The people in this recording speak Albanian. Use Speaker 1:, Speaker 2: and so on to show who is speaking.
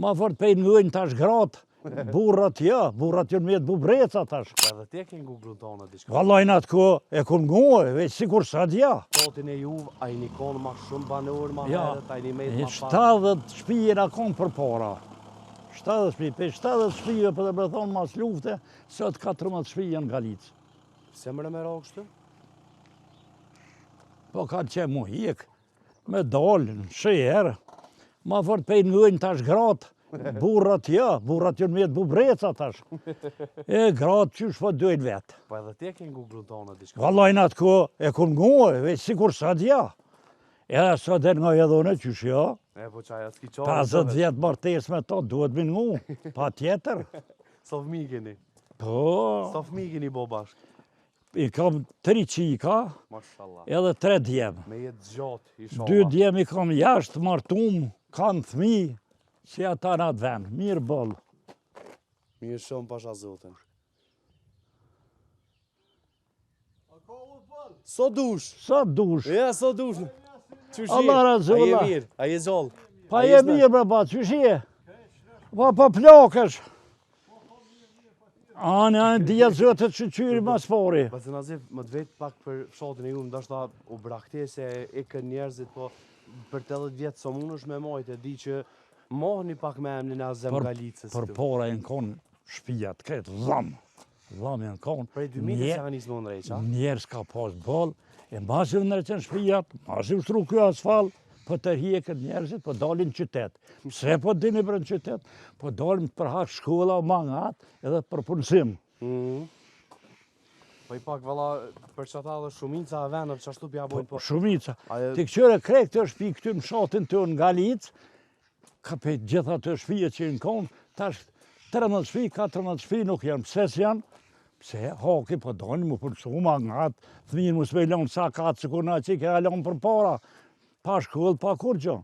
Speaker 1: Ma fort pe ngëjnë tash gratë, burrat jënë me të bubreca tash.
Speaker 2: Edhe ti e ke Google tonë diçka.
Speaker 1: Vallaj në atë ko e kom ngojë, veç sikur sa dja.
Speaker 2: Totin e juve, a i një konë ma shumë banor, ma
Speaker 1: Ja,
Speaker 2: herët, a i një mejtë ma pak.
Speaker 1: 70 shtëpije na konë për para. 70 shtëpije, pe 70 shtëpije për të me thonë mas lufte, sot 14 shtëpije në Galicë.
Speaker 2: Se më rëmero kështu?
Speaker 1: Po ka që mu hik, me dalë, në shërë, ma fort pe ngëjnë tash gratë, burrat jënë me të bubreca tash. E gratë qysh po dojnë vetë.
Speaker 2: Po edhe ti e ke Google tonë diçka.
Speaker 1: Vallaj në atë ko e kom ngojë, veç sikur sa dja. Edhe sot e nga jedhone qysh
Speaker 2: E po qaja s'ki qarë.
Speaker 1: 50 vjetë martes me to, duhet me ngu, pa tjetër.
Speaker 2: So fmi keni.
Speaker 1: Po,
Speaker 2: So fmi keni bo bashkë.
Speaker 1: i kam 3 qika,
Speaker 2: Mashallah.
Speaker 1: edhe 3 djemë.
Speaker 2: Me jetë gjatë, i shoha.
Speaker 1: 2 djemë i kam jashtë martum, kanë thmi, si ata në atë vend, mirë bëllë.
Speaker 2: Mirë shumë pasha zotin. So dush.
Speaker 1: Sa dush,
Speaker 2: Ja, so dush. Qysh
Speaker 1: Allah
Speaker 2: je?
Speaker 1: razolla.
Speaker 2: A je mirë, a je zollë.
Speaker 1: pa je mirë bre ba, qysh je? Pa plakësh. Anë dhja zëtët që qyri mas pari.
Speaker 2: Pa të nazif, më të vetë pak për fshatin e ju, ndashta u brakte se e kën njerëzit, po për 80 vjetë so mund është me majtë, e di që mohni pak me emnin a zem Galicës.
Speaker 1: Për para e në konë shpijat, këtë dhamë. Dhamë e në konë.
Speaker 2: Prej 2000 se ka njësë më ndrejqa.
Speaker 1: Njerës ka pas bëllë, e mbasi u ndreqen shpijat, mbasi u shtru kjo asfalt, po të hjekët njerëzit, po dalin në qytet. Pse po dini për në qytet? Po dalin për hak shkolla o mangat edhe për punësim.
Speaker 2: Po i pak valla për që ata dhe shumica e venëve që ashtu pja bojnë, po
Speaker 1: Shumica.
Speaker 2: Ajo-
Speaker 1: Të këqyre krejt të shpi këty në shatin të në Galicë, ka pe gjitha të shpije që në konë, tash 13 shpi, 14 shpi nuk janë. Pse s'janë? Pse haki po dalin mu punësu mangat, thminë mu s'me lonë sa katë që kur na që ke alon për para. Pa shkollë, pa kur gjë.